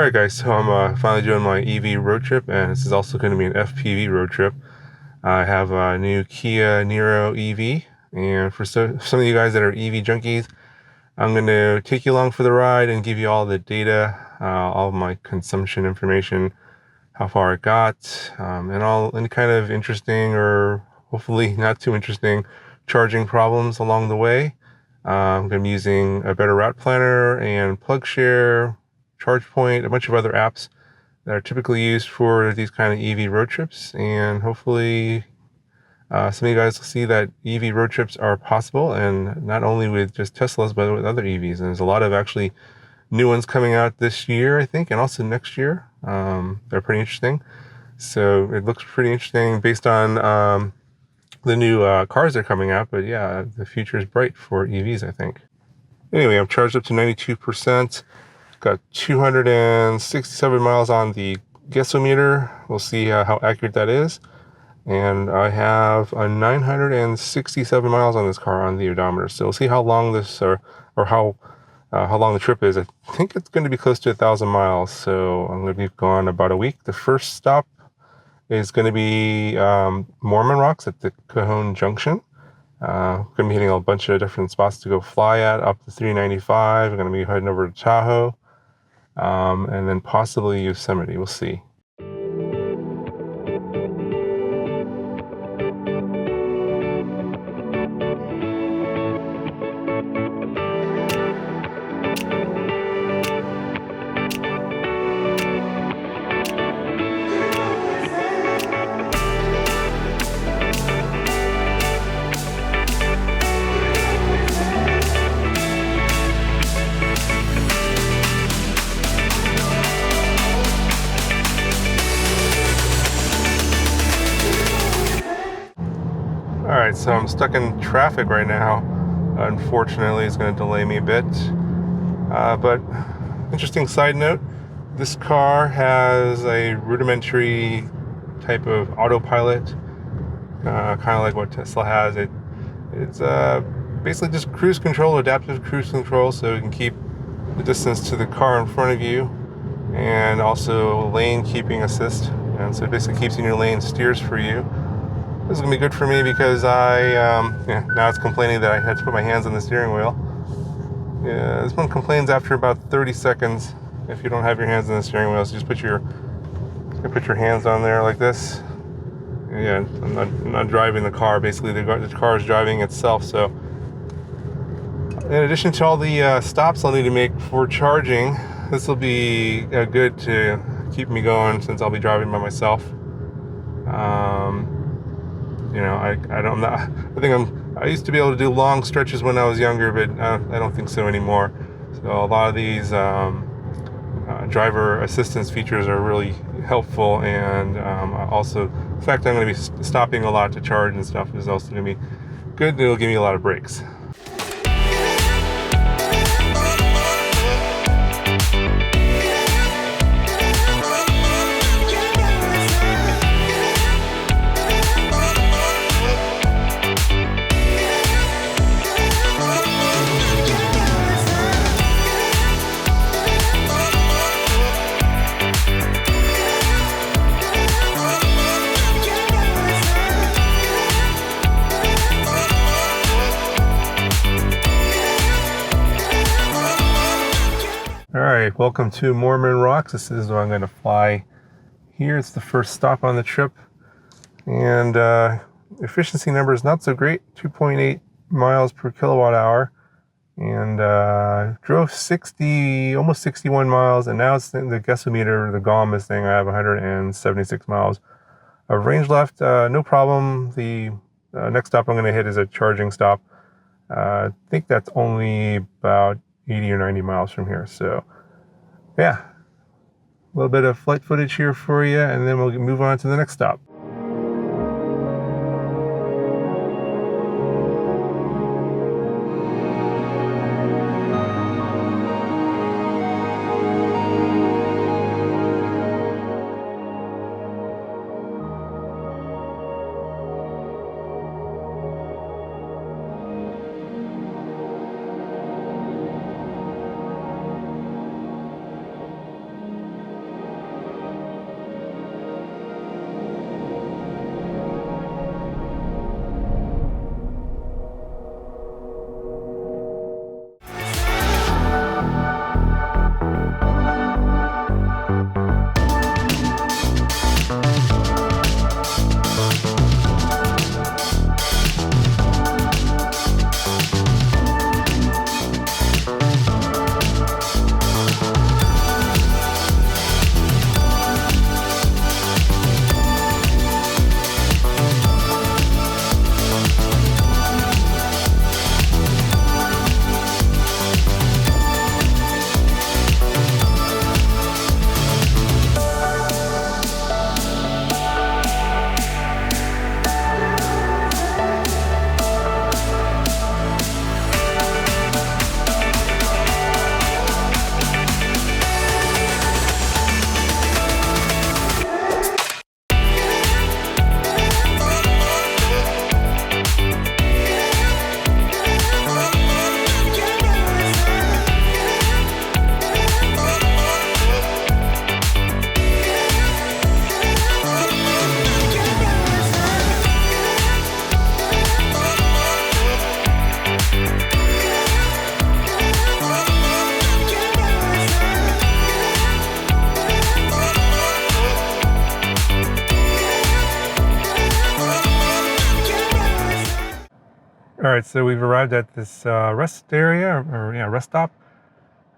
Alright guys, so I'm finally doing my EV road trip, and this is also going to be an FPV road trip. I have a new Kia Niro EV, and for some of you guys that are EV junkies, I'm going to take you along for the ride and give you all the data, all of my consumption information, how far it got, and any kind of interesting or hopefully not too interesting charging problems along the way. I'm going to be using a better route planner and PlugShare, ChargePoint, a bunch of other apps that are typically used for these kind of EV road trips, and hopefully some of you guys will see that EV road trips are possible, and not only with just Teslas but with other EVs. And there's a lot of actually new ones coming out this year, I think, and also next year. They're pretty interesting, so it looks pretty interesting based on the new cars that are coming out. But yeah, the future is bright for EVs, I think. Anyway, I'm charged up to 92%. Got 267 miles on the gasometer. We'll see how accurate that is. And I have 967 miles on this car on the odometer. So we'll see how long this or how long the trip is. I think it's going to be close to 1,000 miles. So I'm going to be gone about a week. The first stop is going to be Mormon Rocks at the Coso Junction. Going to be hitting a bunch of different spots to go fly at up to 395. We're going to be heading over to Tahoe. And then possibly Yosemite. We'll see. Alright, so I'm stuck in traffic right now. Unfortunately, it's going to delay me a bit. But interesting side note, this car has a rudimentary type of autopilot, kind of like what Tesla has. It's basically just cruise control, adaptive cruise control, so you can keep the distance to the car in front of you, and also lane keeping assist. And so it basically keeps in your lane, steers for you. This is going to be good for me because now it's complaining that I had to put my hands on the steering wheel. Yeah, this one complains after about 30 seconds if you don't have your hands on the steering wheel. So just put your hands on there like this. Yeah, I'm not driving the car. Basically, the car is driving itself. So in addition to all the stops I'll need to make for charging, this will be good to keep me going since I'll be driving by myself. I used to be able to do long stretches when I was younger, but I don't think so anymore. So a lot of these driver assistance features are really helpful, and also the fact that I'm going to be stopping a lot to charge and stuff is also going to be good. It'll give me a lot of breaks. Alright, welcome to Mormon Rocks. This is where I'm going to fly here. It's the first stop on the trip. And efficiency number is not so great, 2.8 miles per kilowatt hour. And drove almost 61 miles, and now it's the gasometer, the GOM is saying I have 176 miles of range left. No problem. The next stop I'm going to hit is a charging stop. I think that's only about 80 or 90 miles from here. So yeah, a little bit of flight footage here for you, and then we'll move on to the next stop. All right, so we've arrived at this rest area, or yeah, rest stop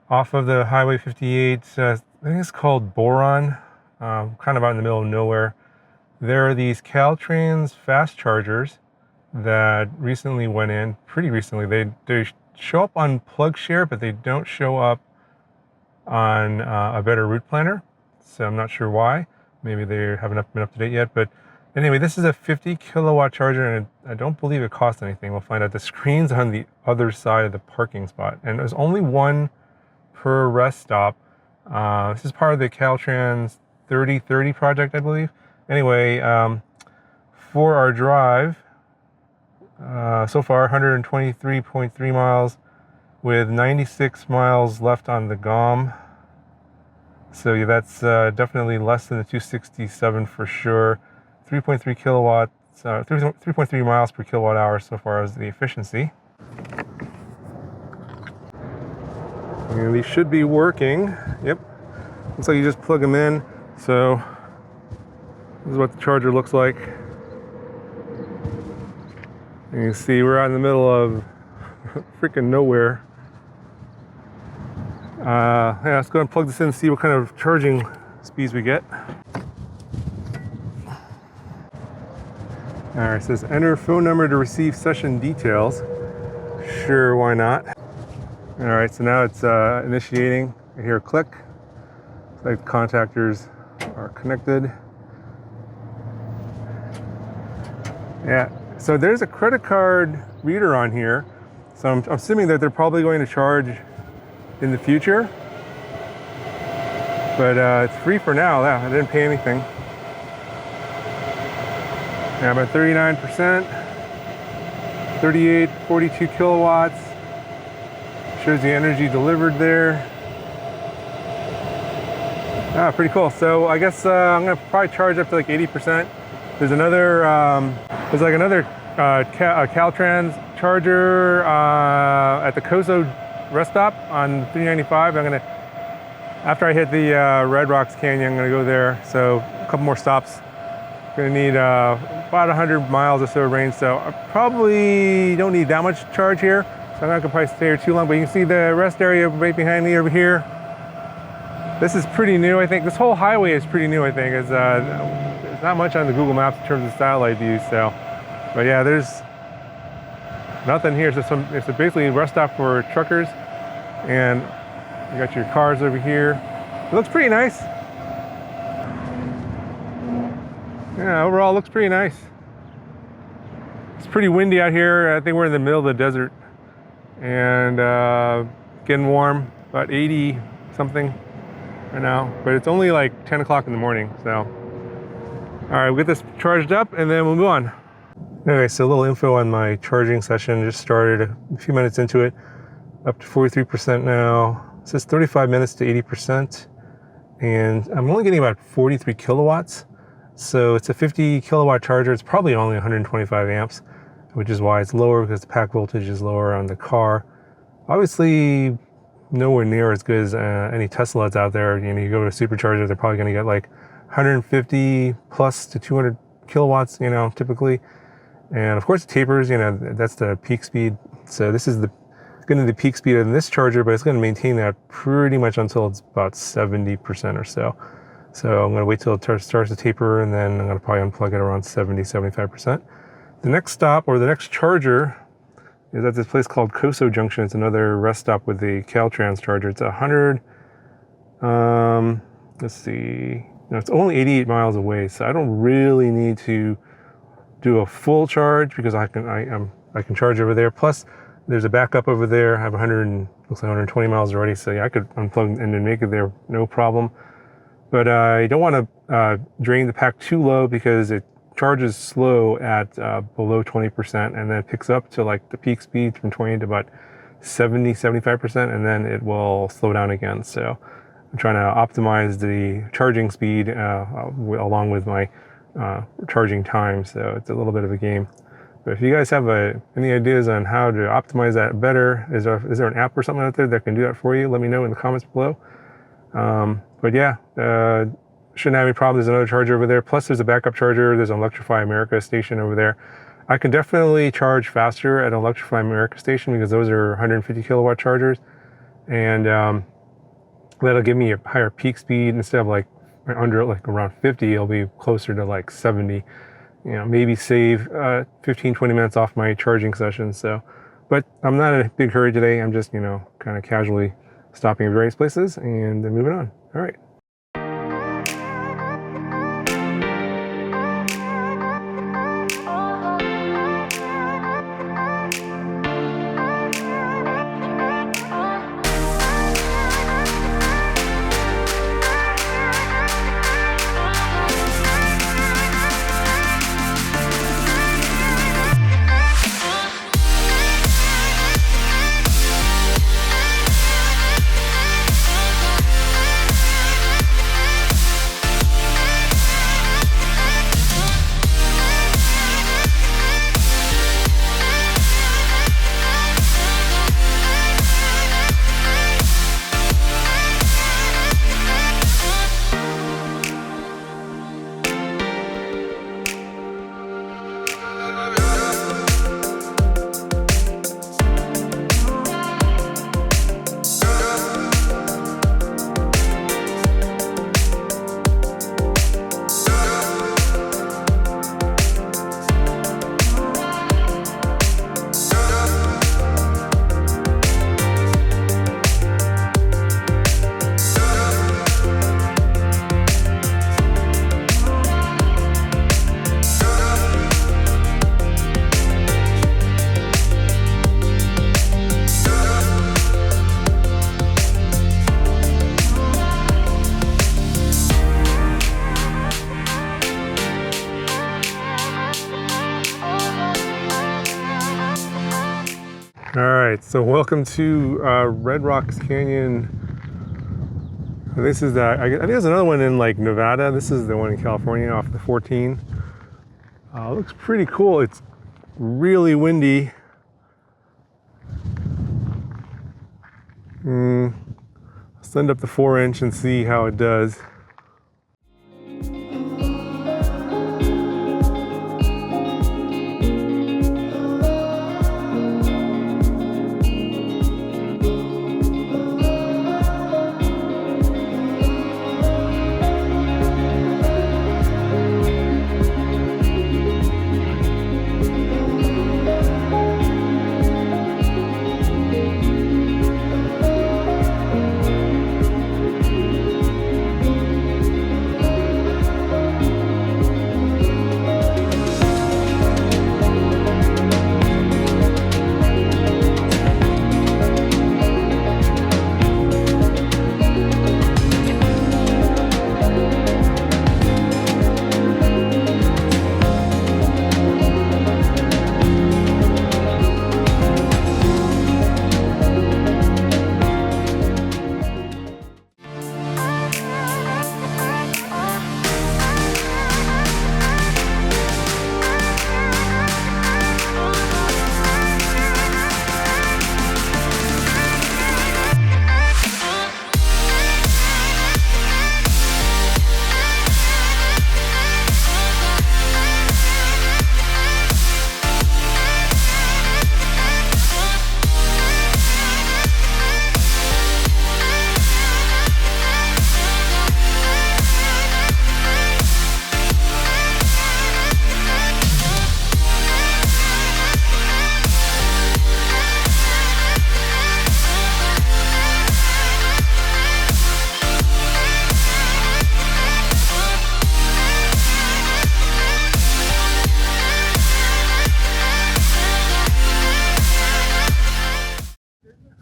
off of the Highway 58. I think it's called Boron, kind of out in the middle of nowhere. There are these Caltrans fast chargers that recently went in, pretty recently. They show up on PlugShare, but they don't show up on a better route planner. So I'm not sure why. Maybe they haven't been up to date yet, but anyway, this is a 50 kilowatt charger, and I don't believe it costs anything. We'll find out. The screen's on the other side of the parking spot, and there's only one per rest stop. This is part of the Caltrans 3030 project, I believe. Anyway, for our drive, so far 123.3 miles with 96 miles left on the GOM. So yeah, that's definitely less than the 267 for sure. 3.3 kilowatts, 3.3 miles per kilowatt hour so far as the efficiency. And these should be working. Yep. Looks like you just plug them in. So this is what the charger looks like. And you can see we're out in the middle of freaking nowhere. Yeah, let's go ahead and plug this in and see what kind of charging speeds we get. All right, it says enter phone number to receive session details. Sure, why not? All right, so now it's initiating. I hear a click. It's like contactors are connected. Yeah, so there's a credit card reader on here. So I'm assuming that they're probably going to charge in the future. But it's free for now. Yeah, I didn't pay anything. Yeah, I'm at 39%, 42 kilowatts. Shows the energy delivered there. Ah, pretty cool. So I guess I'm gonna probably charge up to like 80%. There's another, there's like another Caltrans charger at the Coso rest stop on 395. I'm gonna, after I hit the Red Rocks Canyon, I'm gonna go there. So a couple more stops. Gonna need about 100 miles or so range. So I probably don't need that much charge here. So I'm not gonna probably stay here too long, but you can see the rest area right behind me over here. This is pretty new, I think. This whole highway is pretty new, I think. There's not much on the Google Maps in terms of satellite view, so. But yeah, there's nothing here. It's basically a rest stop for truckers, and you got your cars over here. It looks pretty nice. Yeah, overall it looks pretty nice. It's pretty windy out here. I think we're in the middle of the desert, and getting warm, about 80 something right now, but it's only like 10 o'clock in the morning. So all right, we'll get this charged up and then we'll move on. Okay, so a little info on my charging session. Just started a few minutes into it, up to 43% now. It says 35 minutes to 80%, and I'm only getting about 43 kilowatts. So it's a 50 kilowatt charger. It's probably only 125 amps, which is why it's lower, because the pack voltage is lower on the car. Obviously nowhere near as good as any Teslas out there. You know, you go to a supercharger, they're probably going to get like 150 plus to 200 kilowatts, you know, typically. And of course it tapers, you know, that's the peak speed. So this is going to be the peak speed of this charger, but it's going to maintain that pretty much until it's about 70% or so. So I'm going to wait till it starts to taper, and then I'm going to probably unplug it around 75%. The next stop, or the next charger, is at this place called Coso Junction. It's another rest stop with the Caltrans charger. It's 100, let's see, no, it's only 88 miles away, so I don't really need to do a full charge, because I can charge over there. Plus, there's a backup over there. I have looks like 120 miles already, so yeah, I could unplug and then make it there, no problem. But I don't want to drain the pack too low, because it charges slow at below 20%, and then it picks up to like the peak speed from 20 to about 75%, and then it will slow down again. So I'm trying to optimize the charging speed along with my charging time. So it's a little bit of a game. But if you guys have any ideas on how to optimize that better, is there an app or something out there that can do that for you? Let me know in the comments below. But yeah, shouldn't have any problems. There's another charger over there. Plus there's a backup charger. There's an Electrify America station over there. I can definitely charge faster at Electrify America station because those are 150 kilowatt chargers, and that'll give me a higher peak speed. Instead of like under like around 50, it'll be closer to like 70. Maybe save 15, 20 minutes off my charging sessions. So, but I'm not in a big hurry today. I'm just, kind of casually stopping at various places and then moving on. All right. All right, so welcome to Red Rocks Canyon. This is I think there's another one in like Nevada. This is the one in California off the 14. Looks pretty cool. It's really windy. I'll send up the 4-inch and see how it does.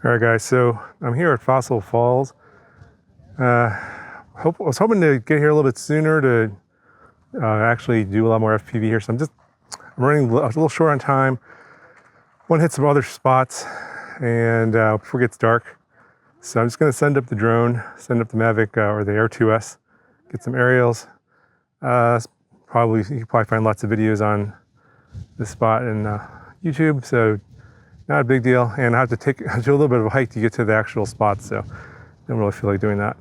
All right, guys, so I'm here at Fossil Falls. I was hoping to get here a little bit sooner to actually do a lot more FPV here. So I'm running a little short on time. Want to hit some other spots and before it gets dark. So I'm just going to send up the drone, send up the Mavic or the Air 2S, get some aerials. You can probably find lots of videos on this spot in YouTube. So not a big deal, and I have to do a little bit of a hike to get to the actual spot, so I don't really feel like doing that.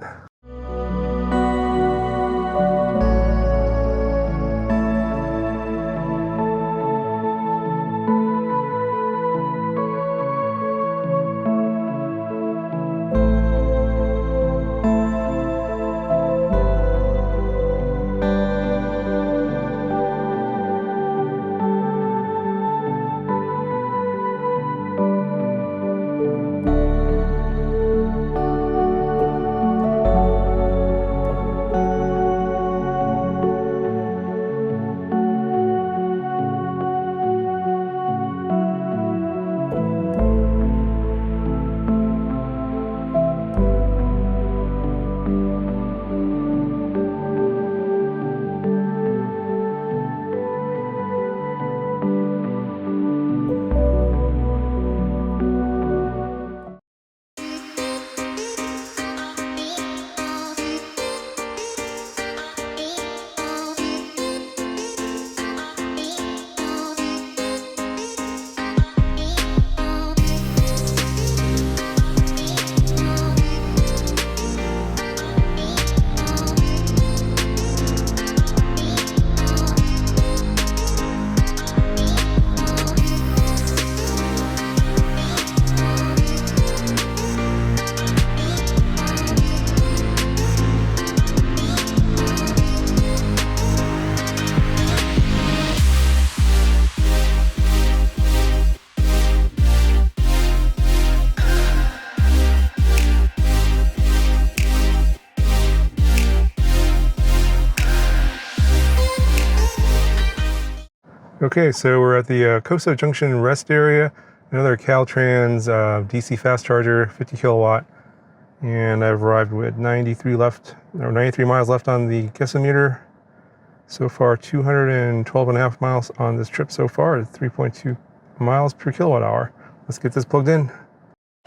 Okay, so we're at the Coso Junction rest area, another Caltrans DC fast charger, 50 kilowatt, and I've arrived with 93 miles left on the guessometer. So far, 212.5 miles on this trip so far, at 3.2 miles per kilowatt hour. Let's get this plugged in.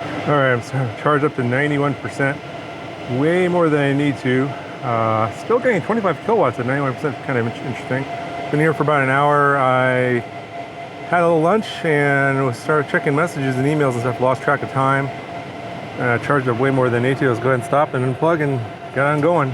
All right, I'm charged up to 91%, way more than I need to. Still getting 25 kilowatts at 91%, kind of interesting. Been here for about an hour. I had a little lunch and started checking messages and emails and stuff, lost track of time. Charged up way more than I need to. Let's go ahead and stop and unplug and get on going.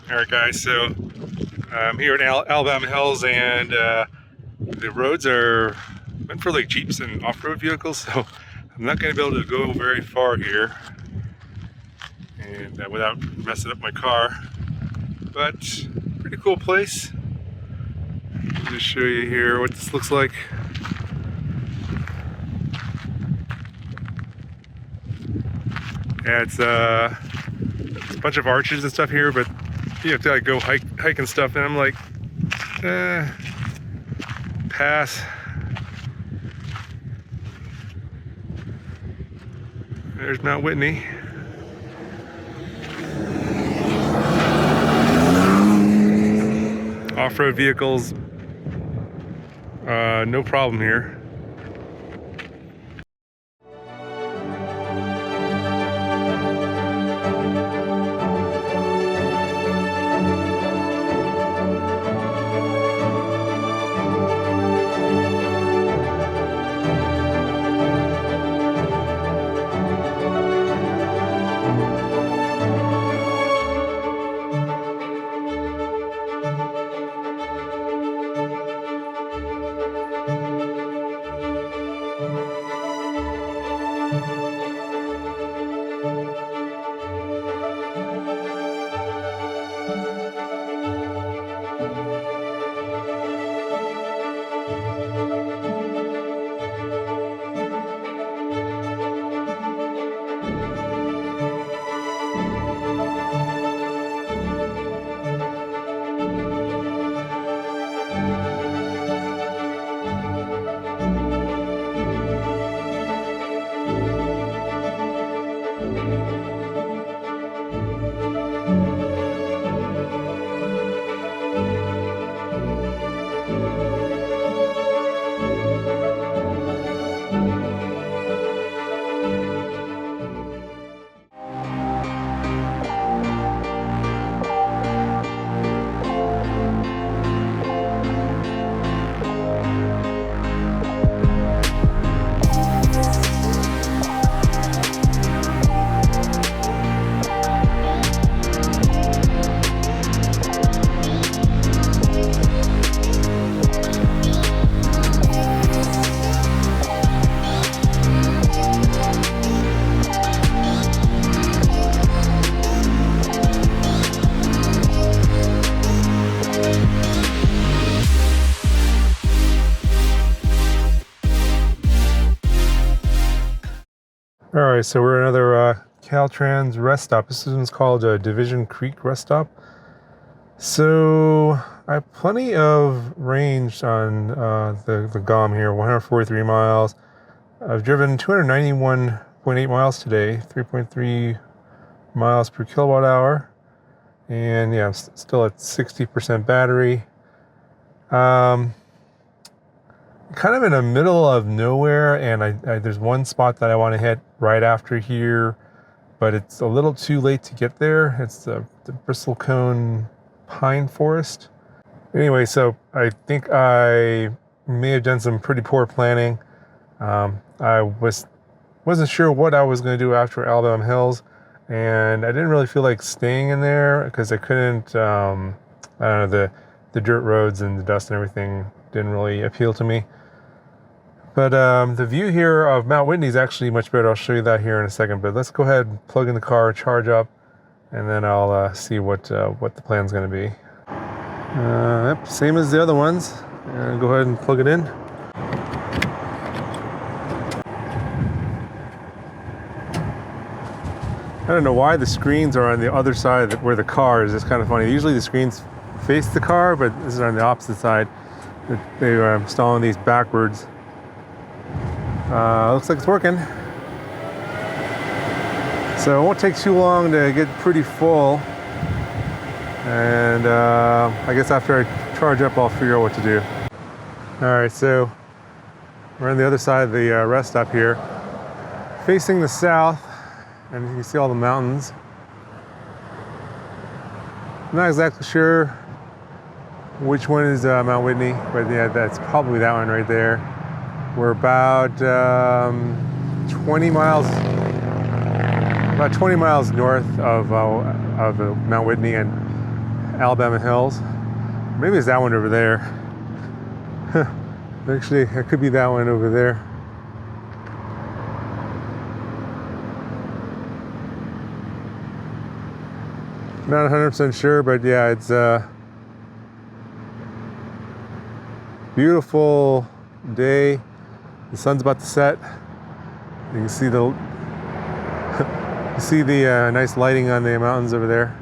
Alright guys, so I'm here in Alabama Hills, and the roads are meant for like Jeeps and off-road vehicles, so I'm not going to be able to go very far here and without messing up my car, but pretty cool place. I'll just show you here what this looks like. Yeah, it's a bunch of arches and stuff here, but you have to like go hike and stuff, and I'm like, pass. There's Mount Whitney. Off-road vehicles, no problem here. All right, so we're at another Caltrans rest stop. This one's called Division Creek Rest Stop. So I have plenty of range on the GOM here, 143 miles. I've driven 291.8 miles today, 3.3 miles per kilowatt hour. And yeah, I'm still at 60% battery. Kind of in the middle of nowhere, and there's one spot that I want to hit right after here, but it's a little too late to get there. It's the bristlecone pine forest. Anyway, so I think I may have done some pretty poor planning. I wasn't sure what I was going to do after Alabama Hills, and I didn't really feel like staying in there because I couldn't. I don't know, the dirt roads and the dust and everything didn't really appeal to me. But the view here of Mount Whitney is actually much better. I'll show you that here in a second. But let's go ahead and plug in the car, charge up, and then I'll see what the plan's going to be. Yep, same as the other ones. Go ahead and plug it in. I don't know why the screens are on the other side where the car is. It's kind of funny. Usually the screens face the car, but this is on the opposite side. They are installing these backwards. Looks like it's working. So it won't take too long to get pretty full. And I guess after I charge up, I'll figure out what to do. All right, so we're on the other side of the rest stop here, facing the south, and you can see all the mountains. I'm not exactly sure which one is Mount Whitney, but yeah, that's probably that one right there. We're about 20 miles north of Mount Whitney and Alabama Hills. Maybe it's that one over there. Actually, it could be that one over there. Not 100% sure, but yeah, it's a beautiful day. The sun's about to set. You can see the nice lighting on the mountains over there.